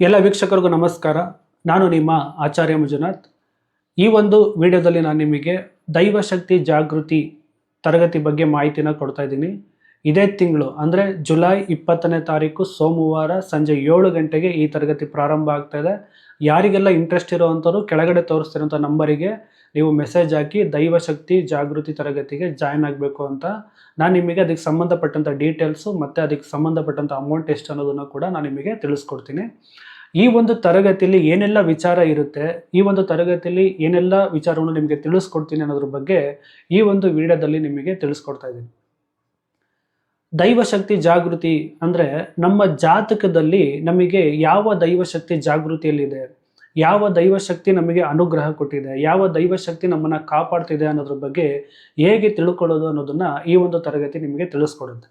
ಎಲ್ಲ ವೀಕ್ಷಕರಿಗೂ ನಮಸ್ಕಾರ. ನಾನು ನಿಮ್ಮ ಆಚಾರ್ಯ ಮಂಜುನಾಥ್. ಈ ಒಂದು ವಿಡಿಯೋದಲ್ಲಿ ನಾನು ನಿಮಗೆ ದೈವಶಕ್ತಿ ಜಾಗೃತಿ ತರಗತಿ ಬಗ್ಗೆ ಮಾಹಿತಿನ ಕೊಡ್ತಾ ಇದ್ದೀನಿ. ಇದೇ ತಿಂಗಳು ಅಂದರೆ ಜುಲೈ 20ನೇ ತಾರೀಕು ಸೋಮವಾರ ಸಂಜೆ 7 ಗಂಟೆಗೆ ಈ ತರಗತಿ ಪ್ರಾರಂಭ ಆಗ್ತಾ ಇದೆ. ಯಾರಿಗೆಲ್ಲ ಇಂಟ್ರೆಸ್ಟ್ ಇರೋವಂಥವ್ರು ಕೆಳಗಡೆ ತೋರಿಸ್ತಿರೋಂಥ ನಂಬರಿಗೆ ನೀವು ಮೆಸೇಜ್ ಹಾಕಿ ದೈವಶಕ್ತಿ ಜಾಗೃತಿ ತರಗತಿಗೆ ಜಾಯ್ನ್ ಆಗಬೇಕು ಅಂತ. ನಾನು ನಿಮಗೆ ಅದಕ್ಕೆ ಸಂಬಂಧಪಟ್ಟಂಥ ಡೀಟೇಲ್ಸು ಮತ್ತು ಅದಕ್ಕೆ ಸಂಬಂಧಪಟ್ಟಂಥ ಅಮೌಂಟ್ ಎಷ್ಟು ಅನ್ನೋದನ್ನು ಕೂಡ ನಾನು ನಿಮಗೆ ತಿಳಿಸ್ಕೊಡ್ತೀನಿ. ಈ ಒಂದು ತರಗತಿಯಲ್ಲಿ ಏನೆಲ್ಲ ವಿಚಾರ ಇರುತ್ತೆ, ಈ ಒಂದು ತರಗತಿಯಲ್ಲಿ ಏನೆಲ್ಲ ವಿಚಾರವನ್ನು ನಿಮಗೆ ತಿಳಿಸ್ಕೊಡ್ತೀನಿ ಅನ್ನೋದ್ರ ಬಗ್ಗೆ ಈ ಒಂದು ವಿಡಿಯೋದಲ್ಲಿ ನಿಮಗೆ ತಿಳಿಸ್ಕೊಡ್ತಾ ಇದ್ದೀನಿ. ದೈವಶಕ್ತಿ ಜಾಗೃತಿ ಅಂದರೆ ನಮ್ಮ ಜಾತಕದಲ್ಲಿ ನಮಗೆ ಯಾವ ದೈವಶಕ್ತಿ ಜಾಗೃತಿಯಲ್ಲಿದೆ, ಯಾವ ದೈವಶಕ್ತಿ ನಮಗೆ ಅನುಗ್ರಹ ಕೊಟ್ಟಿದೆ, ಯಾವ ದೈವಶಕ್ತಿ ನಮ್ಮನ್ನು ಕಾಪಾಡ್ತಿದೆ ಅನ್ನೋದ್ರ ಬಗ್ಗೆ ಹೇಗೆ ತಿಳ್ಕೊಳ್ಳೋದು ಅನ್ನೋದನ್ನು ಈ ಒಂದು ತರಗತಿ ನಿಮಗೆ ತಿಳಿಸ್ಕೊಡುತ್ತೆ.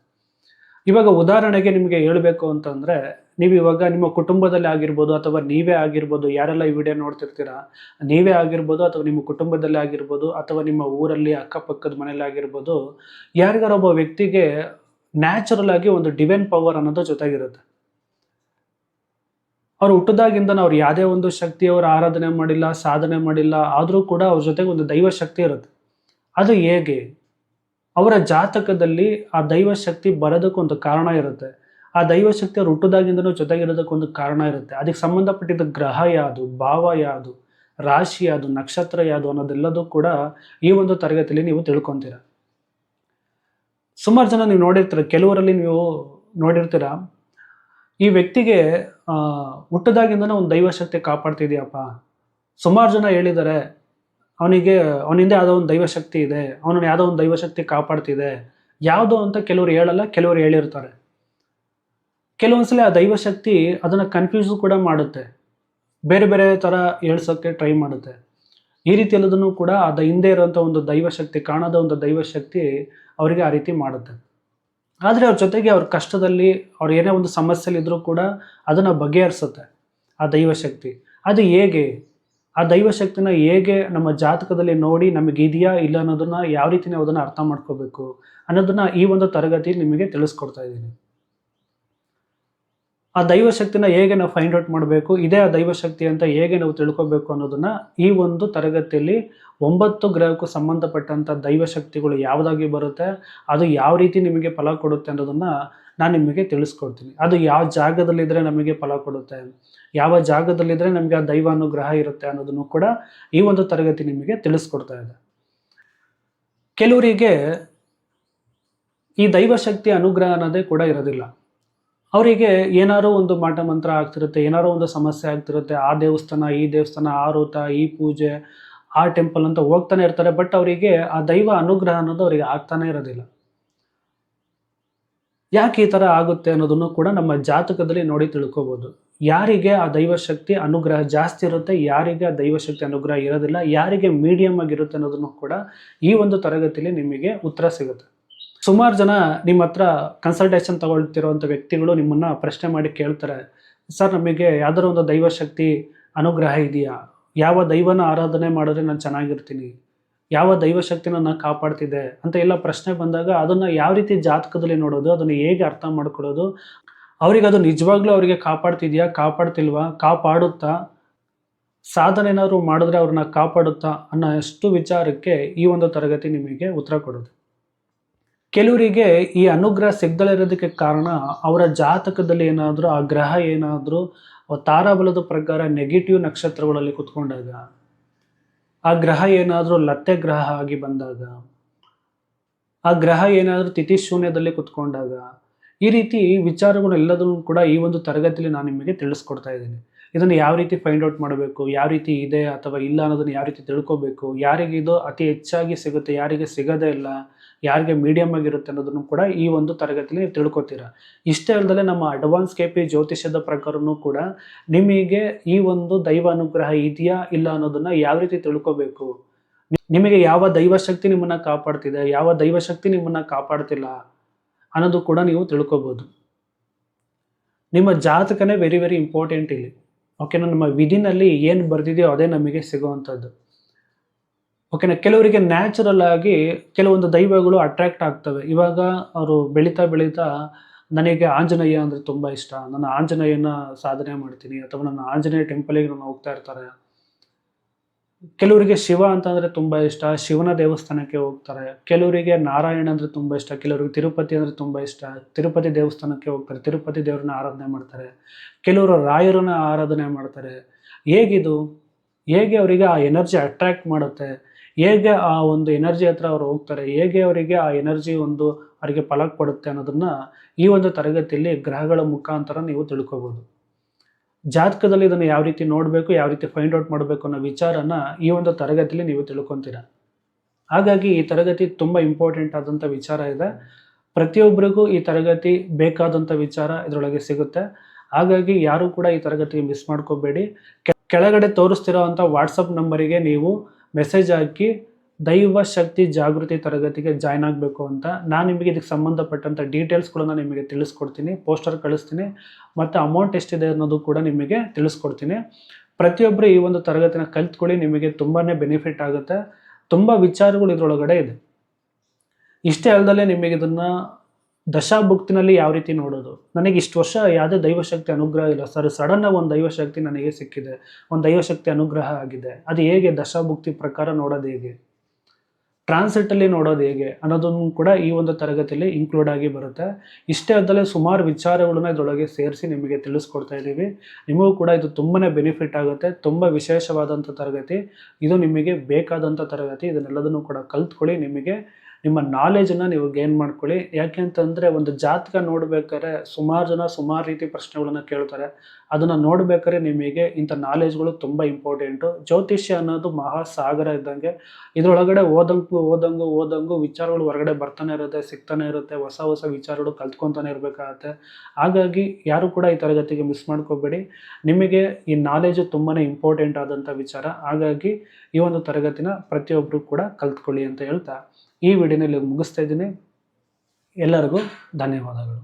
ಇವಾಗ ಉದಾಹರಣೆಗೆ ನಿಮಗೆ ಹೇಳಬೇಕು ಅಂತಂದರೆ, ನೀವು ಇವಾಗ ನಿಮ್ಮ ಕುಟುಂಬದಲ್ಲಿ ಆಗಿರ್ಬೋದು ಅಥವಾ ನೀವೇ ಆಗಿರ್ಬೋದು, ಯಾರೆಲ್ಲ ಈ ವಿಡಿಯೋ ನೋಡ್ತಿರ್ತೀರಾ ನೀವೇ ಆಗಿರ್ಬೋದು ಅಥವಾ ನಿಮ್ಮ ಕುಟುಂಬದಲ್ಲಿ ಆಗಿರ್ಬೋದು ಅಥವಾ ನಿಮ್ಮ ಊರಲ್ಲಿ ಅಕ್ಕಪಕ್ಕದ ಮನೇಲಿ ಆಗಿರ್ಬೋದು, ಯಾರಿಗಾರೊಬ್ಬ ವ್ಯಕ್ತಿಗೆ ನ್ಯಾಚುರಲ್ ಆಗಿ ಒಂದು ಡಿವೈನ್ ಪವರ್ ಅನ್ನೋದು ಜೊತೆಗಿರುತ್ತೆ. ಅವ್ರು ಹುಟ್ಟದಾಗಿಂದ ಅವ್ರು ಯಾವುದೇ ಒಂದು ಶಕ್ತಿಯವರ ಆರಾಧನೆ ಮಾಡಿಲ್ಲ, ಸಾಧನೆ ಮಾಡಿಲ್ಲ, ಆದರೂ ಕೂಡ ಅವ್ರ ಜೊತೆಗೆ ಒಂದು ದೈವ ಶಕ್ತಿ ಇರುತ್ತೆ. ಅದು ಹೇಗೆ? ಅವರ ಜಾತಕದಲ್ಲಿ ಆ ದೈವಶಕ್ತಿ ಬರೋದಕ್ಕೊಂದು ಕಾರಣ ಇರುತ್ತೆ. ಆ ದೈವಶಕ್ತಿ ಅವ್ರು ಹುಟ್ಟದಾಗಿಂದನೂ ಜೊತೆಗಿರೋದಕ್ಕೊಂದು ಕಾರಣ ಇರುತ್ತೆ. ಅದಕ್ಕೆ ಸಂಬಂಧಪಟ್ಟಿದ್ದ ಗ್ರಹ ಯಾವುದು, ಭಾವ ಯಾವುದು, ರಾಶಿ ಯಾವುದು, ನಕ್ಷತ್ರ ಯಾವುದು ಅನ್ನೋದೆಲ್ಲದೂ ಕೂಡ ಈ ಒಂದು ತರಗತಿಯಲ್ಲಿ ನೀವು ತಿಳ್ಕೊತೀರ. ಸುಮಾರು ಜನ ನೀವು ನೋಡಿರ್ತೀರ, ಕೆಲವರಲ್ಲಿ ನೀವು ನೋಡಿರ್ತೀರ, ಈ ವ್ಯಕ್ತಿಗೆ ಹುಟ್ಟದಾಗಿಂದನೂ ಒಂದು ದೈವಶಕ್ತಿ ಕಾಪಾಡ್ತಿದೆಯಪ್ಪ. ಸುಮಾರು ಜನ ಹೇಳಿದ್ದಾರೆ, ಅವನಿಂದ ಯಾವುದೋ ಒಂದು ದೈವಶಕ್ತಿ ಇದೆ, ಅವನನ್ನು ಯಾವುದೋ ಒಂದು ದೈವಶಕ್ತಿ ಕಾಪಾಡ್ತಿದೆ. ಯಾವುದು ಅಂತ ಕೆಲವರು ಹೇಳಲ್ಲ, ಕೆಲವರು ಹೇಳಿರ್ತಾರೆ. ಕೆಲವೊಂದ್ಸಲ ಆ ದೈವಶಕ್ತಿ ಅದನ್ನು ಕನ್ಫ್ಯೂಸು ಕೂಡ ಮಾಡುತ್ತೆ, ಬೇರೆ ಬೇರೆ ಥರ ಹೇಳ್ಸೋಕ್ಕೆ ಟ್ರೈ ಮಾಡುತ್ತೆ. ಈ ರೀತಿ ಎಲ್ಲದನ್ನು ಕೂಡ ಹಿಂದೆ ಇರೋಂಥ ಒಂದು ದೈವಶಕ್ತಿ, ಕಾಣದ ಒಂದು ದೈವಶಕ್ತಿ ಅವರಿಗೆ ಆ ರೀತಿ ಮಾಡುತ್ತೆ. ಆದರೆ ಅವ್ರ ಜೊತೆಗೆ ಅವ್ರ ಕಷ್ಟದಲ್ಲಿ ಅವ್ರು ಏನೇ ಒಂದು ಸಮಸ್ಯೆಲಿದ್ದರೂ ಕೂಡ ಅದನ್ನು ಬಗೆಹರಿಸುತ್ತೆ ಆ ದೈವಶಕ್ತಿ. ಅದು ಹೇಗೆ? ಆ ದೈವಶಕ್ತಿನ ಹೇಗೆ ನಮ್ಮ ಜಾತಕದಲ್ಲಿ ನೋಡಿ ನಮಗೆ ಇದೆಯಾ ಇಲ್ಲ ಅನ್ನೋದನ್ನು ಯಾವ ರೀತಿ ನಾವು ಅದನ್ನು ಅರ್ಥ ಮಾಡ್ಕೋಬೇಕು ಅನ್ನೋದನ್ನು ಈ ಒಂದು ತರಗತಿಯಲ್ಲಿ ನಿಮಗೆ ತಿಳಿಸ್ಕೊಡ್ತಾ ಇದ್ದೀನಿ. ಆ ದೈವಶಕ್ತಿನ ಹೇಗೆ ನಾವು ಫೈಂಡ್ ಔಟ್ ಮಾಡಬೇಕು, ಇದೇ ಆ ದೈವಶಕ್ತಿ ಅಂತ ಹೇಗೆ ನಾವು ತಿಳ್ಕೊಬೇಕು ಅನ್ನೋದನ್ನು ಈ ಒಂದು ತರಗತಿಯಲ್ಲಿ 9 ಗ್ರಹಕ್ಕೂ ಸಂಬಂಧಪಟ್ಟಂಥ ದೈವಶಕ್ತಿಗಳು ಯಾವುದಾಗಿ ಬರುತ್ತೆ, ಅದು ಯಾವ ರೀತಿ ನಿಮಗೆ ಫಲ ಕೊಡುತ್ತೆ ಅನ್ನೋದನ್ನು ನಾನು ನಿಮಗೆ ತಿಳಿಸ್ಕೊಡ್ತೀನಿ. ಅದು ಯಾವ ಜಾಗದಲ್ಲಿದ್ದರೆ ನಮಗೆ ಫಲ ಕೊಡುತ್ತೆ, ಯಾವ ಜಾಗದಲ್ಲಿದ್ದರೆ ನಮಗೆ ಆ ದೈವ ಅನುಗ್ರಹ ಇರುತ್ತೆ ಅನ್ನೋದನ್ನು ಕೂಡ ಈ ಒಂದು ತರಗತಿ ನಿಮಗೆ ತಿಳಿಸ್ಕೊಡ್ತಾ ಇದೆ. ಕೆಲವರಿಗೆ ಈ ದೈವಶಕ್ತಿ ಅನುಗ್ರಹ ಅನ್ನೋದೇ ಕೂಡ ಇರೋದಿಲ್ಲ. ಅವರಿಗೆ ಏನಾರೋ ಒಂದು ಮಾಟ ಮಂತ್ರ ಆಗ್ತಿರುತ್ತೆ, ಏನಾರೋ ಒಂದು ಸಮಸ್ಯೆ ಆಗ್ತಿರುತ್ತೆ, ಆ ದೇವಸ್ಥಾನ ಈ ದೇವಸ್ಥಾನ, ಆ ರೂಟ ಈ ಪೂಜೆ ಆ ಟೆಂಪಲ್ ಅಂತ ಹೋಗ್ತಾನೆ ಇರ್ತಾರೆ. ಬಟ್ ಅವರಿಗೆ ಆ ದೈವ ಅನುಗ್ರಹ ಅನ್ನೋದು ಅವರಿಗೆ ಆಗ್ತಾನೆ ಇರೋದಿಲ್ಲ. ಯಾಕೆ ಈ ಥರ ಆಗುತ್ತೆ ಅನ್ನೋದನ್ನು ಕೂಡ ನಮ್ಮ ಜಾತಕದಲ್ಲಿ ನೋಡಿ ತಿಳ್ಕೊಬೋದು. ಯಾರಿಗೆ ಆ ದೈವಶಕ್ತಿ ಅನುಗ್ರಹ ಜಾಸ್ತಿ ಇರುತ್ತೆ, ಯಾರಿಗೆ ಆ ದೈವಶಕ್ತಿ ಅನುಗ್ರಹ ಇರೋದಿಲ್ಲ, ಯಾರಿಗೆ ಮೀಡಿಯಮ್ ಆಗಿರುತ್ತೆ ಅನ್ನೋದನ್ನು ಕೂಡ ಈ ಒಂದು ತರಗತಿಯಲ್ಲಿ ನಿಮಗೆ ಉತ್ತರ ಸಿಗುತ್ತೆ. ಸುಮಾರು ಜನ ನಿಮ್ಮ ಹತ್ರ ಕನ್ಸಲ್ಟೇಷನ್ ತಗೊಳ್ತಿರೋವಂಥ ವ್ಯಕ್ತಿಗಳು ನಿಮ್ಮನ್ನು ಪ್ರಶ್ನೆ ಮಾಡಿ ಕೇಳ್ತಾರೆ, ಸರ್ ನಮಗೆ ಯಾವ್ದಾರ ಒಂದು ದೈವಶಕ್ತಿ ಅನುಗ್ರಹ ಇದೆಯಾ, ಯಾವ ದೈವನ ಆರಾಧನೆ ಮಾಡಿದ್ರೆ ನಾನು ಚೆನ್ನಾಗಿರ್ತೀನಿ, ಯಾವ ದೈವಶಕ್ತಿನ ನಾನು ಕಾಪಾಡ್ತಿದೆ ಅಂತ ಎಲ್ಲ ಪ್ರಶ್ನೆ ಬಂದಾಗ ಅದನ್ನು ಯಾವ ರೀತಿ ಜಾತಕದಲ್ಲಿ ನೋಡೋದು, ಅದನ್ನು ಹೇಗೆ ಅರ್ಥ ಮಾಡ್ಕೊಳ್ಳೋದು, ಅವ್ರಿಗೆ ಅದು ನಿಜವಾಗ್ಲೂ ಅವರಿಗೆ ಕಾಪಾಡ್ತಿದೆಯಾ, ಕಾಪಾಡ್ತಿಲ್ವಾ, ಕಾಪಾಡುತ್ತಾ, ಸಾಧನೆ ಏನಾದ್ರು ಮಾಡಿದ್ರೆ ಅವ್ರನ್ನ ಕಾಪಾಡುತ್ತಾ ಅನ್ನೋ ಅಷ್ಟು ವಿಚಾರಕ್ಕೆ ಈ ಒಂದು ತರಗತಿ ನಿಮಗೆ ಉತ್ತರ ಕೊಡೋದು. ಕೆಲವರಿಗೆ ಈ ಅನುಗ್ರಹ ಸಿಗದಲೇ ಇರೋದಕ್ಕೆ ಕಾರಣ ಅವರ ಜಾತಕದಲ್ಲಿ ಏನಾದರೂ ಆ ಗ್ರಹ ಏನಾದರೂ ತಾರಾಬಲದ ಪ್ರಕಾರ ನೆಗೆಟಿವ್ ನಕ್ಷತ್ರಗಳಲ್ಲಿ ಕುತ್ಕೊಂಡಾಗ, ಆ ಗ್ರಹ ಏನಾದರೂ ಲತ್ತೆ ಗ್ರಹ ಆಗಿ ಬಂದಾಗ, ಆ ಗ್ರಹ ಏನಾದರೂ ತಿಥಿಶೂನ್ಯದಲ್ಲಿ ಕುತ್ಕೊಂಡಾಗ, ಈ ರೀತಿ ವಿಚಾರಗಳೆಲ್ಲದನ್ನು ಕೂಡ ಈ ಒಂದು ತರಗತಿಯಲ್ಲಿ ನಾನು ನಿಮಗೆ ತಿಳಿಸ್ಕೊಡ್ತಾ ಇದ್ದೀನಿ. ಇದನ್ನು ಯಾವ ರೀತಿ ಫೈಂಡ್ ಔಟ್ ಮಾಡಬೇಕು, ಯಾವ ರೀತಿ ಇದೆ ಅಥವಾ ಇಲ್ಲ ಅನ್ನೋದನ್ನು ಯಾವ ರೀತಿ ತಿಳ್ಕೊಬೇಕು, ಯಾರಿಗೆ ಇದು ಅತಿ ಹೆಚ್ಚಾಗಿ ಸಿಗುತ್ತೆ, ಯಾರಿಗೆ ಸಿಗೋದೇ ಇಲ್ಲ, ಯಾರಿಗೆ ಮೀಡಿಯಮ್ ಆಗಿರುತ್ತೆ ಅನ್ನೋದನ್ನು ಕೂಡ ಈ ಒಂದು ತರಗತಿಯಲ್ಲಿ ತಿಳ್ಕೊತೀರಾ. ಇಷ್ಟೇ ಅಲ್ಲದೆ ನಮ್ಮ ಅಡ್ವಾನ್ಸ್ KP ಜ್ಯೋತಿಷ್ಯದ ಪ್ರಕಾರನೂ ಕೂಡ ನಿಮಗೆ ಈ ಒಂದು ದೈವ ಅನುಗ್ರಹ ಇದೆಯಾ ಇಲ್ಲ ಅನ್ನೋದನ್ನು ಯಾವ ರೀತಿ ತಿಳ್ಕೊಬೇಕು, ನಿಮಗೆ ಯಾವ ದೈವಶಕ್ತಿ ನಿಮ್ಮನ್ನು ಕಾಪಾಡ್ತಿದೆ, ಯಾವ ದೈವಶಕ್ತಿ ನಿಮ್ಮನ್ನು ಕಾಪಾಡ್ತಿಲ್ಲ ಅನ್ನೋದು ಕೂಡ ನೀವು ತಿಳ್ಕೊಬೋದು. ನಿಮ್ಮ ಜಾತಕನೇ ವೆರಿ ವೆರಿ ಇಂಪಾರ್ಟೆಂಟ್ ಇಲ್ಲಿ. ಓಕೆನಾ? ನಮ್ಮ ವಿಧಿನಲ್ಲಿ ಏನು ಬರೆದಿದೆಯೋ ಅದೇ ನಮಗೆ ಸಿಗುವಂಥದ್ದು. ಓಕೆನಾ? ಕೆಲವರಿಗೆ ನ್ಯಾಚುರಲ್ ಆಗಿ ಕೆಲವೊಂದು ದೈವಗಳು ಅಟ್ರಾಕ್ಟ್ ಆಗ್ತವೆ. ಇವಾಗ ಅವರು ಬೆಳೀತಾ ನನಗೆ ಆಂಜನೇಯ ಅಂದರೆ ತುಂಬ ಇಷ್ಟ, ನನ್ನ ಆಂಜನೇಯನ ಸಾಧನೆ ಮಾಡ್ತೀನಿ, ಅಥವಾ ನನ್ನ ಆಂಜನೇಯ ಟೆಂಪಲಿಗೆ ನಾನು ಹೋಗ್ತಾ ಇರ್ತಾರೆ. ಕೆಲವರಿಗೆ ಶಿವ ಅಂತಂದರೆ ತುಂಬ ಇಷ್ಟ, ಶಿವನ ದೇವಸ್ಥಾನಕ್ಕೆ ಹೋಗ್ತಾರೆ. ಕೆಲವರಿಗೆ ನಾರಾಯಣ ಅಂದರೆ ತುಂಬ ಇಷ್ಟ, ಕೆಲವರಿಗೆ ತಿರುಪತಿ ಅಂದರೆ ತುಂಬ ಇಷ್ಟ, ತಿರುಪತಿ ದೇವಸ್ಥಾನಕ್ಕೆ ಹೋಗ್ತಾರೆ, ತಿರುಪತಿ ದೇವ್ರನ್ನ ಆರಾಧನೆ ಮಾಡ್ತಾರೆ. ಕೆಲವರು ರಾಯರನ್ನ ಆರಾಧನೆ ಮಾಡ್ತಾರೆ. ಹೇಗಿದು? ಹೇಗೆ ಅವರಿಗೆ ಆ ಎನರ್ಜಿ ಅಟ್ರ್ಯಾಕ್ಟ್ ಮಾಡುತ್ತೆ? ಹೇಗೆ ಆ ಒಂದು ಎನರ್ಜಿ ಹತ್ರ ಅವ್ರು ಹೋಗ್ತಾರೆ? ಹೇಗೆ ಅವರಿಗೆ ಆ ಎನರ್ಜಿ ಒಂದು ಅವರಿಗೆ ಫಲ ಕೊಡುತ್ತೆ ಅನ್ನೋದನ್ನು ಈ ಒಂದು ತರಗತಿಯಲ್ಲಿ ಗ್ರಹಗಳ ಮುಖಾಂತರ ನೀವು ತಿಳ್ಕೊಬೋದು. ಜಾತಕದಲ್ಲಿ ಇದನ್ನು ಯಾವ ರೀತಿ ನೋಡಬೇಕು, ಯಾವ ರೀತಿ ಫೈಂಡ್ ಔಟ್ ಮಾಡಬೇಕು ಅನ್ನೋ ವಿಚಾರನ ಈ ಒಂದು ತರಗತಿಯಲ್ಲಿ ನೀವು ತಿಳ್ಕೊತೀರ. ಹಾಗಾಗಿ ಈ ತರಗತಿ ತುಂಬ ಇಂಪಾರ್ಟೆಂಟ್ ಆದಂಥ ವಿಚಾರ ಇದೆ. ಪ್ರತಿಯೊಬ್ಬರಿಗೂ ಈ ತರಗತಿ ಬೇಕಾದಂಥ ವಿಚಾರ ಇದರೊಳಗೆ ಸಿಗುತ್ತೆ. ಹಾಗಾಗಿ ಯಾರೂ ಕೂಡ ಈ ತರಗತಿ ಮಿಸ್ ಮಾಡ್ಕೋಬೇಡಿ. ಕೆಳಗಡೆ ತೋರಿಸ್ತಿರೋ ಅಂಥ ವಾಟ್ಸಪ್ ನಂಬರಿಗೆ ನೀವು ಮೆಸೇಜ್ ಹಾಕಿ ದೈವ ಶಕ್ತಿ ಜಾಗೃತಿ ತರಗತಿಗೆ ಜಾಯ್ನ್ ಆಗಬೇಕು ಅಂತ. ನಾನು ನಿಮಗೆ ಇದಕ್ಕೆ ಸಂಬಂಧಪಟ್ಟಂಥ ಡೀಟೇಲ್ಸ್ಗಳನ್ನು ನಿಮಗೆ ತಿಳಿಸ್ಕೊಡ್ತೀನಿ, ಪೋಸ್ಟರ್ ಕಳಿಸ್ತೀನಿ, ಮತ್ತು ಅಮೌಂಟ್ ಎಷ್ಟಿದೆ ಅನ್ನೋದು ಕೂಡ ನಿಮಗೆ ತಿಳಿಸ್ಕೊಡ್ತೀನಿ. ಪ್ರತಿಯೊಬ್ಬರು ಈ ಒಂದು ತರಗತಿನ ಕಲ್ತ್ಕೊಳ್ಳಿ, ನಿಮಗೆ ತುಂಬಾ ಬೆನಿಫಿಟ್ ಆಗುತ್ತೆ. ತುಂಬ ವಿಚಾರಗಳು ಇದರೊಳಗಡೆ ಇದೆ. ಇಷ್ಟೇ ಅಲ್ಲದಲ್ಲೇ ನಿಮಗೆ ಇದನ್ನು ದಶಾಭುಕ್ತಿನಲ್ಲಿ ಯಾವ ರೀತಿ ನೋಡೋದು, ನನಗೆ ಇಷ್ಟು ವರ್ಷ ಯಾವುದೇ ದೈವಶಕ್ತಿ ಅನುಗ್ರಹ ಇಲ್ಲ ಸರ್, ಸಡನ್ನಾಗಿ ಒಂದು ದೈವಶಕ್ತಿ ನನಗೆ ಸಿಕ್ಕಿದೆ, ಒಂದು ದೈವಶಕ್ತಿ ಅನುಗ್ರಹ ಆಗಿದೆ, ಅದು ಹೇಗೆ ದಶಾಭುಕ್ತಿ ಪ್ರಕಾರ ನೋಡೋದು ಹೇಗೆ, ಟ್ರಾನ್ಸಿಟಲ್ಲಿ ನೋಡೋದು ಹೇಗೆ ಅನ್ನೋದನ್ನು ಕೂಡ ಈ ಒಂದು ತರಗತಿಯಲ್ಲಿ ಇನ್ಕ್ಲೂಡ್ ಆಗಿ ಬರುತ್ತೆ. ಇಷ್ಟೇ ಅಲ್ಲದೆ ಸುಮಾರು ವಿಚಾರಗಳನ್ನ ಇದರೊಳಗೆ ಸೇರಿಸಿ ನಿಮಗೆ ತಿಳಿಸ್ಕೊಡ್ತಾ ಇದ್ದೀವಿ. ನಿಮಗೂ ಕೂಡ ಇದು ತುಂಬಾ ಬೆನಿಫಿಟ್ ಆಗುತ್ತೆ. ತುಂಬ ವಿಶೇಷವಾದಂಥ ತರಗತಿ ಇದು, ನಿಮಗೆ ಬೇಕಾದಂಥ ತರಗತಿ. ಇದನ್ನೆಲ್ಲದನ್ನು ಕೂಡ ಕಲ್ತ್ಕೊಳ್ಳಿ, ನಿಮಗೆ ನಿಮ್ಮ ನಾಲೆಜನ್ನು ನೀವು ಗೇನ್ ಮಾಡ್ಕೊಳ್ಳಿ. ಯಾಕೆ ಅಂತಂದರೆ ಒಂದು ಜಾತಕ ನೋಡ್ಬೇಕಾದ್ರೆ ಸುಮಾರು ಜನ ಸುಮಾರು ರೀತಿ ಪ್ರಶ್ನೆಗಳನ್ನು ಕೇಳ್ತಾರೆ. ಅದನ್ನು ನೋಡ್ಬೇಕಾದ್ರೆ ನಿಮಗೆ ಇಂಥ ನಾಲೆಜ್ಗಳು ತುಂಬ ಇಂಪಾರ್ಟೆಂಟು. ಜ್ಯೋತಿಷ್ಯ ಅನ್ನೋದು ಮಹಾಸಾಗರ ಇದ್ದಂಗೆ, ಇದರೊಳಗಡೆ ಓದಂಗೂ ವಿಚಾರಗಳು ಹೊರಗಡೆ ಬರ್ತಾನೆ ಇರುತ್ತೆ, ಸಿಗ್ತಾನೆ ಇರುತ್ತೆ, ಹೊಸ ಹೊಸ ವಿಚಾರಗಳು ಕಲ್ತ್ಕೊತಾನೆ ಇರಬೇಕಾಗತ್ತೆ. ಹಾಗಾಗಿ ಯಾರು ಕೂಡ ಈ ತರಗತಿಗೆ ಮಿಸ್ ಮಾಡ್ಕೋಬೇಡಿ. ನಿಮಗೆ ಈ ನಾಲೆಜು ತುಂಬಾ ಇಂಪಾರ್ಟೆಂಟ್ ಆದಂಥ ವಿಚಾರ. ಹಾಗಾಗಿ ಈ ಒಂದು ತರಗತಿನ ಪ್ರತಿಯೊಬ್ಬರು ಕೂಡ ಕಲ್ತ್ಕೊಳ್ಳಿ ಅಂತ ಹೇಳ್ತಾ ಈ ವಿಡಿಯೋನಲ್ಲಿ ಮುಗಿಸ್ತಾ ಇದ್ದೀನಿ. ಎಲ್ಲರಿಗೂ ಧನ್ಯವಾದಗಳು.